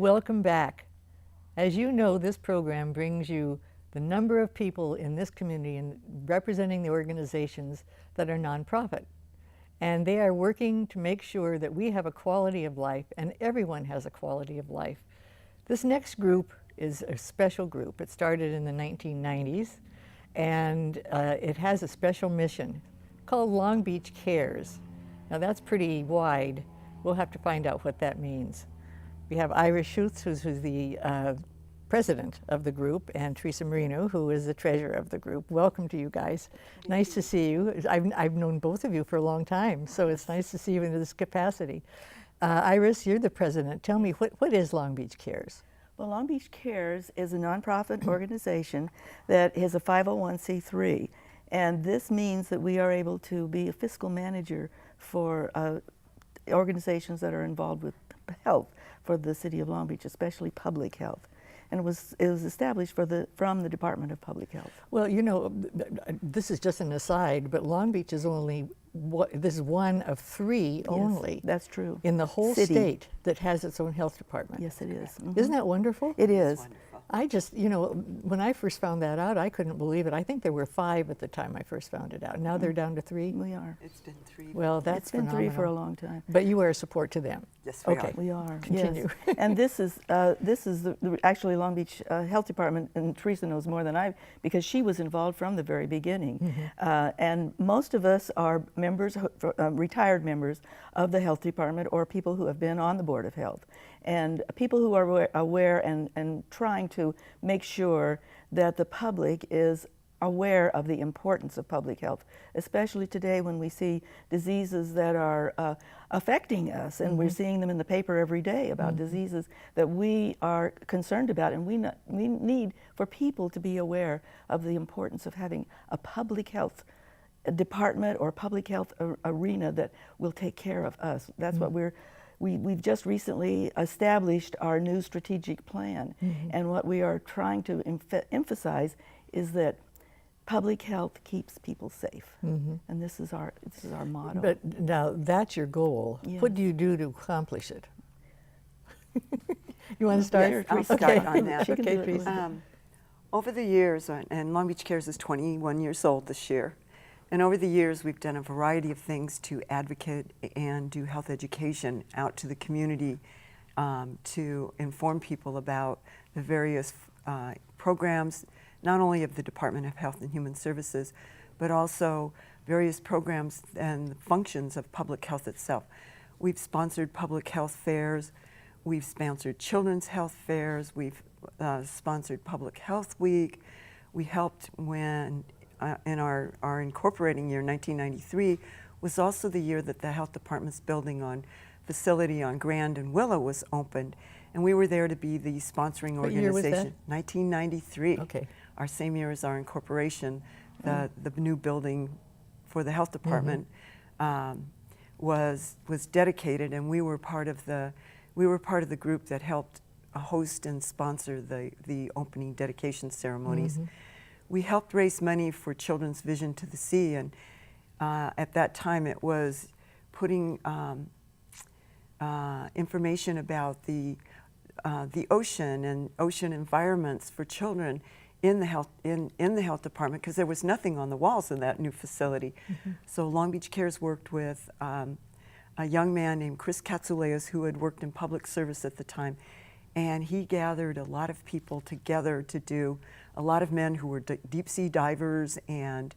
Welcome back. As you know, this program brings you the number of people in this community and representing the organizations that are nonprofit. And they are working to make sure that we have a quality of life and everyone has a quality of life. This next group is a special group. It started in the 1990s and it has a special mission called Long Beach Cares. Now that's pretty wide. We'll have to find out what that means. We have Iris Schutz, who's the president of the group, and Teresa Marino, who is the treasurer of the group. Welcome to you guys. Nice to see you. I've known both of you for a long time, so it's nice to see you in this capacity. Iris, you're the president. Tell me, what is Long Beach Cares? Well, Long Beach Cares is a nonprofit organization that is a 501c3, and this means that we are able to be a fiscal manager for organizations that are involved with health for the city of Long Beach, especially public health. And it was established from the Department of Public Health. Well, you know, this is just an aside, but Long Beach is only this is one of three only. Yes, that's true. In the whole City. State that has its own health department. Yes, it is. Mm-hmm. Isn't that wonderful? It is. I just, you know, when I first found that out, I couldn't believe it. I think there were 5 at the time I first found it out. Now they're down to 3. We are. It's been 3. Well, that's It's been phenomenal. 3 for a long time. But you are a support to them. Yes, we Okay. are. We are. Continue. Yes. And this is actually Long Beach Health Department, and Teresa knows more than I, because she was involved from the very beginning. Mm-hmm. And most of us are members, retired members of the health department, or people who have been on the Board of Health, and people who are aware and trying to make sure that the public is aware of the importance of public health, especially today when we see diseases that are affecting us, and we're seeing them in the paper every day about diseases that we are concerned about, and we need for people to be aware of the importance of having a public health department or public health arena that will take care of us. That's what we've just recently established our new strategic plan, and what we are trying to emphasize is that public health keeps people safe, and this is our motto. But now that's your goal. Yes. What do you do to accomplish it? You want to start? Yes, I'll Okay. start on that. She can Okay, do it, Teresa. Over the years, and Long Beach Cares is 21 years old this year, and over the years we've done a variety of things to advocate and do health education out to the community, to inform people about the various programs, not only of the Department of Health and Human Services, but also various programs and functions of public health itself. We've sponsored public health fairs, we've sponsored children's health fairs, we've sponsored Public Health Week. We helped when, in our incorporating year, 1993, was also the year that the health department's building facility on Grand and Willow was opened. And we were there to be the sponsoring What year was organization. that? 1993. Okay. Our same year as our incorporation, the new building for the health department was dedicated, and we were part of the group that helped host and sponsor the opening dedication ceremonies. We helped raise money for Children's Vision to the Sea, and at that time it was putting information about the ocean and ocean environments for children in the health department, because there was nothing on the walls in that new facility. So Long Beach Cares worked with a young man named Chris Katsouleas, who had worked in public service at the time, and he gathered a lot of people together to do, a lot of men who were deep sea divers and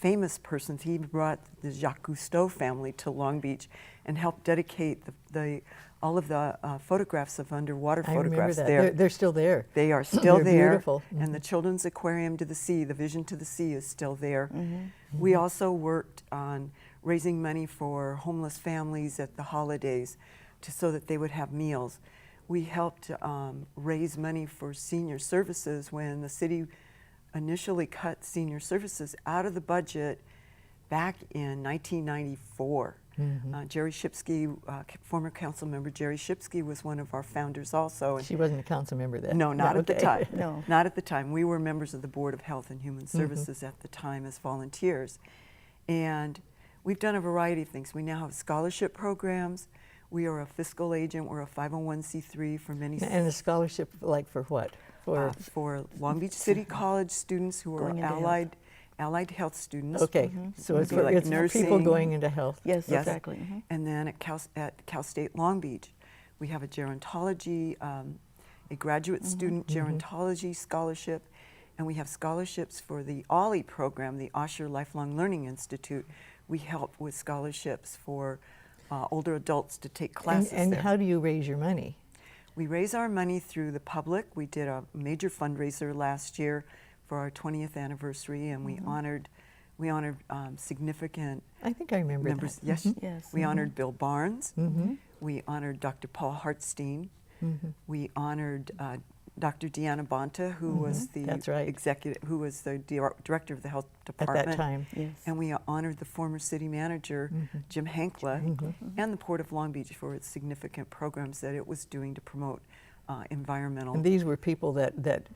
famous persons. He brought the Jacques Cousteau family to Long Beach and helped dedicate all of the photographs of underwater I remember photographs that. there. They're still there. They are still They're there. beautiful. And the Children's Aquarium to the Sea, the Vision to the Sea, is still there. We also worked on raising money for homeless families at the holidays so that they would have meals. We helped raise money for senior services when the city initially cut senior services out of the budget back in 1994. Jerry Shipsky, former council member Jerry Shipsky, was one of our founders also. She wasn't a council member then. No, not at the time. No. Not at the time. We were members of the Board of Health and Human Services at the time as volunteers. And we've done a variety of things. We now have scholarship programs. We are a fiscal agent. We're a 501c3 for many And a scholarship like for what? for Long Beach City College students who are Going into health. allied health students. Okay, so Would it's be for, like it's for people nursing. going into health. Yes, Yes. exactly. And then at Cal State Long Beach, we have a gerontology, a graduate student gerontology scholarship, and we have scholarships for the OLLI program, the Osher Lifelong Learning Institute. We help with scholarships for older adults to take classes And there. how do you raise your money? We raise our money through the public. We did a major fundraiser last year for our 20th anniversary, and we honored significant I think I remember members. that. Yes, Yes. we honored Bill Barnes. Mm-hmm. We honored Dr. Paul Hartstein. Mm-hmm. We honored Dr. Deanna Bonta, who was the That's right. who was the director of the health At department. that time. Yes. And we honored the former city manager, Jim Hankla, and the Port of Long Beach for its significant programs that it was doing to promote environmental. And these were people that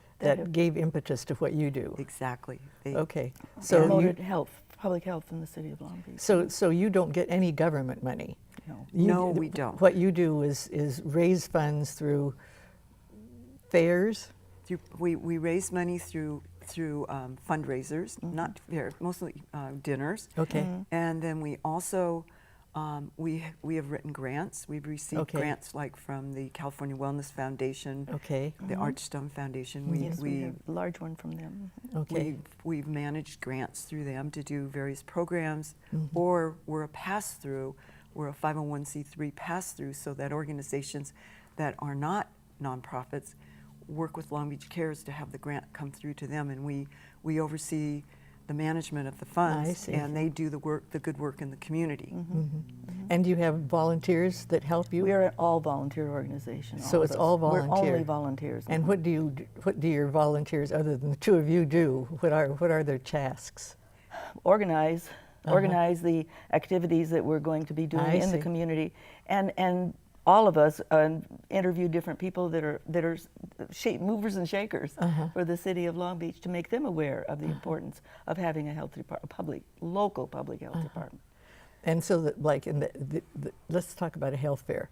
gave impetus to what you do. Exactly. They- Okay, So so promoted you, health, public health in the city of Long Beach. so you don't get any government money. No. No, we don't. What you do is raise funds through fairs. We raise money through fundraisers, not fair, mostly dinners. Okay. And then we also we have written grants. We've received Okay. grants like from the California Wellness Foundation, Okay. the Archstone Foundation. Yes, we have a large one from them. Okay. We've managed grants through them to do various programs, Mm-hmm. or we're a pass-through. We're a 501c3 pass-through, so that organizations that are not nonprofits work with Long Beach Cares to have the grant come through to them, and we oversee the management of the funds, I see. and they do the good work in the community. And you have volunteers that help you? We are an all volunteer organization. So of it's us. all We're volunteer. only volunteers. And what do your volunteers, other than the two of you, do? What are their tasks? organize the activities that we're going to be doing I in the see. community, and all of us interview different people that are movers and shakers for the city of Long Beach to make them aware of the importance of having a health department, local public health department. And so that, like, in the let's talk about a health fair.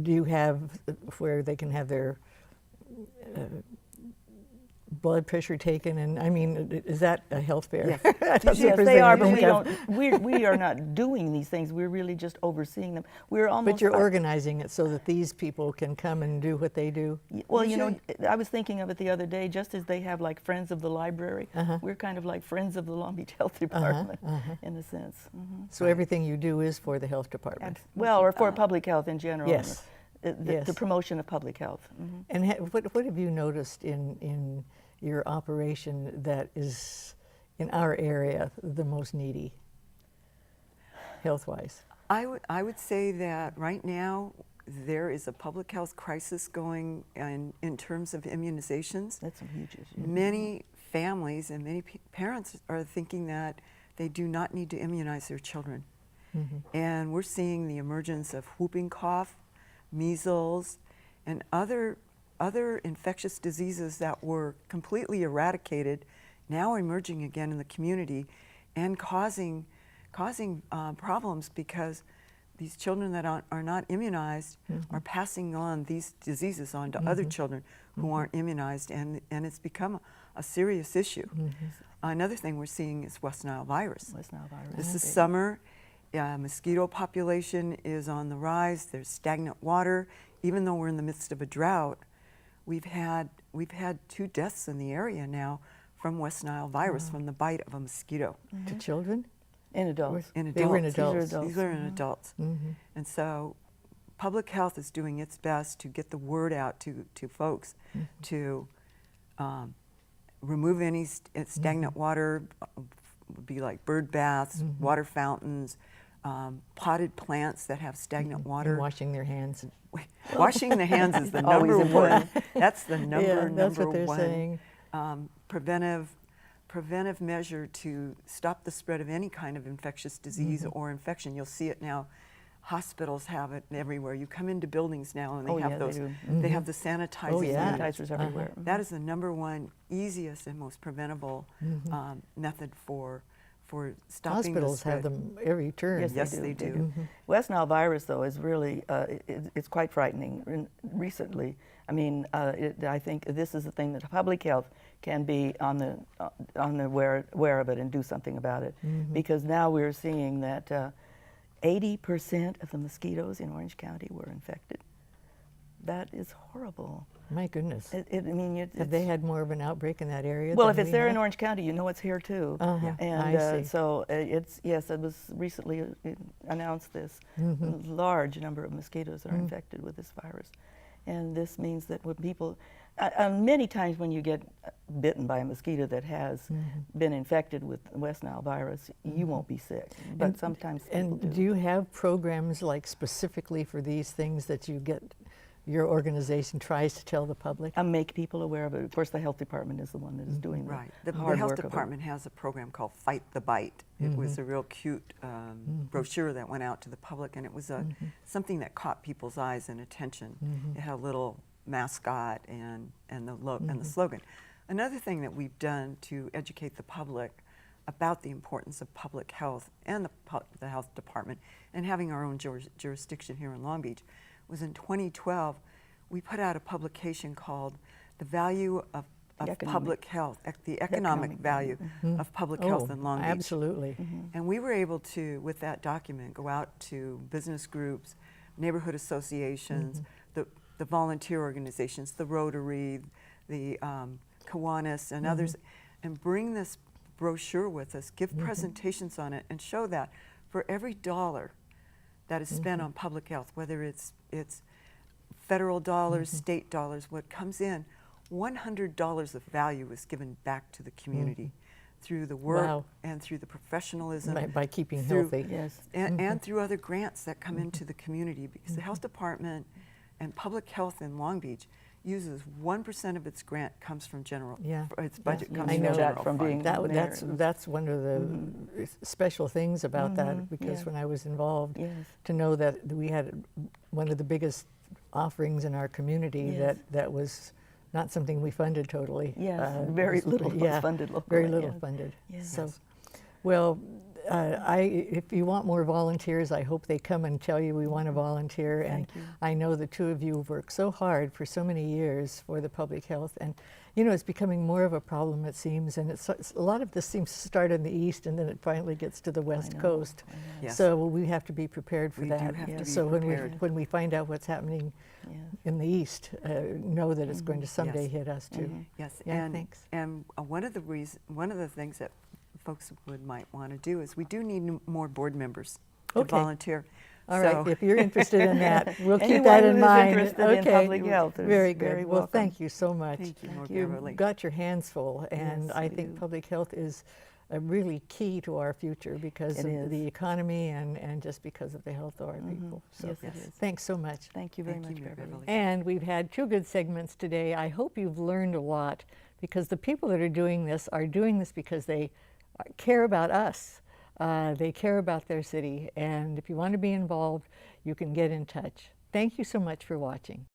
Do you have where they can have their blood pressure taken? And I mean, is that a health fair? Yes. That's Yes, the they are, thing. but we are not doing these things. We're really just overseeing them. We're almost. But you're like- organizing it so that these people can come and do what they do. Well, We you know, should- I was thinking of it the other day. Just as they have like Friends of the Library, we're kind of like Friends of the Long Beach Health Department, in a sense. So everything you do is for the health department. Well, or for public health in general. Yes. The promotion of public health. And what have you noticed in your operation that is in our area the most needy, health-wise? I would say that right now there is a public health crisis going in terms of immunizations. That's a huge issue. Many families and many parents are thinking that they do not need to immunize their children. And we're seeing the emergence of whooping cough, measles, and other infectious diseases that were completely eradicated now emerging again in the community and causing problems because these children that are not immunized are passing on these diseases on to other children who aren't immunized, and it's become a serious issue. Another thing we're seeing is West Nile virus. West Nile virus. This is summer. Mosquito population is on the rise. There's stagnant water. Even though we're in the midst of a drought, we've had 2 deaths in the area now from West Nile virus, from the bite of a mosquito. To children? In adults. In They were in adults. adults. These are in adults. And so public health is doing its best to get the word out to folks to remove any stagnant water, would be like bird baths, water fountains, potted plants that have stagnant water. And washing their hands. Washing the hands is the Always number one. important. That's the number that's number what they're one saying. preventive measure to stop the spread of any kind of infectious disease or infection. You'll see it now. Hospitals have it everywhere. You come into buildings now and they Oh, have yeah, those. they They have the sanitizing. Oh, yeah. units. Sanitizers everywhere. That is the number one easiest and most preventable method for for stopping Hospitals the have spread. them every turn. Yes, they do. West Nile virus, though, is really it's quite frightening. Recently, I mean, I think this is the thing that public health can be on the aware of it and do something about it, because now we're seeing that 80% of the mosquitoes in Orange County were infected. That is horrible. My goodness. I mean, Have they had more of an outbreak in that area? well, than if it's we there in have? Orange County, you know it's here too. Uh-huh. And I see. so it's, yes, it was recently announced this. A large number of mosquitoes are infected with this virus. And this means that when people, many times when you get bitten by a mosquito that has been infected with West Nile virus, you won't be sick. But sometimes people And do you have programs like specifically for these things that you get, your organization tries to tell the public? Make people aware of it. Of course, the health department is the one that is doing Right. the The hard health work of it. department has a program called Fight the Bite. It was a real cute brochure that went out to the public, and it was something that caught people's eyes and attention. It had a little mascot and the slogan. Another thing that we've done to educate the public about the importance of public health and the health department and having our own jurisdiction here in Long Beach was in 2012, we put out a publication called The Value of Public Health, the Economic Value of Public Health in Long Beach. Absolutely. And we were able to, with that document, go out to business groups, neighborhood associations, the volunteer organizations, the Rotary, the Kiwanis, and others, and bring this brochure with us, give presentations on it, and show that for every dollar that is spent on public health, whether it's federal dollars, state dollars, what comes in, $100 of value is given back to the community through the work and through the professionalism. By keeping through- healthy. Yes. And through other grants that come into the community, because the health department and public health in Long Beach uses 1% of its grant comes from general. Yeah. Its budget Yes, comes I from know general that from fund. being That's one of the special things about that, because yeah. when I was involved, Yes. to know that we had one of the biggest offerings in our community Yes. that was not something we funded totally. Yes, very little was funded locally, Very little yes. funded. Yes. So, well, if you want more volunteers, I hope they come and tell you we want to volunteer. And Thank you. I know the two of you have worked so hard for so many years for the public health, and you know it's becoming more of a problem, it seems. And it's a lot of this seems to start in the east, and then it finally gets to the west know, coast. I know. Yes. So we have to be prepared for We do that. have to be so prepared. when we find out what's happening Yeah. in the east, know that it's going to someday Yes. hit us too. Yes, Yeah, and thanks. and one of the things that folks might want to do is we do need more board members to Okay. volunteer. All right, So- if you're interested in that, we'll keep Anyone that in who is mind. interested in public health is very good. very Well, welcome. thank you so much. Thank you, Lord You've Beverly. got your hands full, and Yes, I we think do. public health is really key to our future because It of is. the economy and just because of the health of our people. So Yes, it is. thanks so much. Thank you very Thank much, you, Mary Beverly. Beverly. And we've had two good segments today. I hope you've learned a lot, because the people that are doing this because they care about us. They care about their city. And if you want to be involved, you can get in touch. Thank you so much for watching.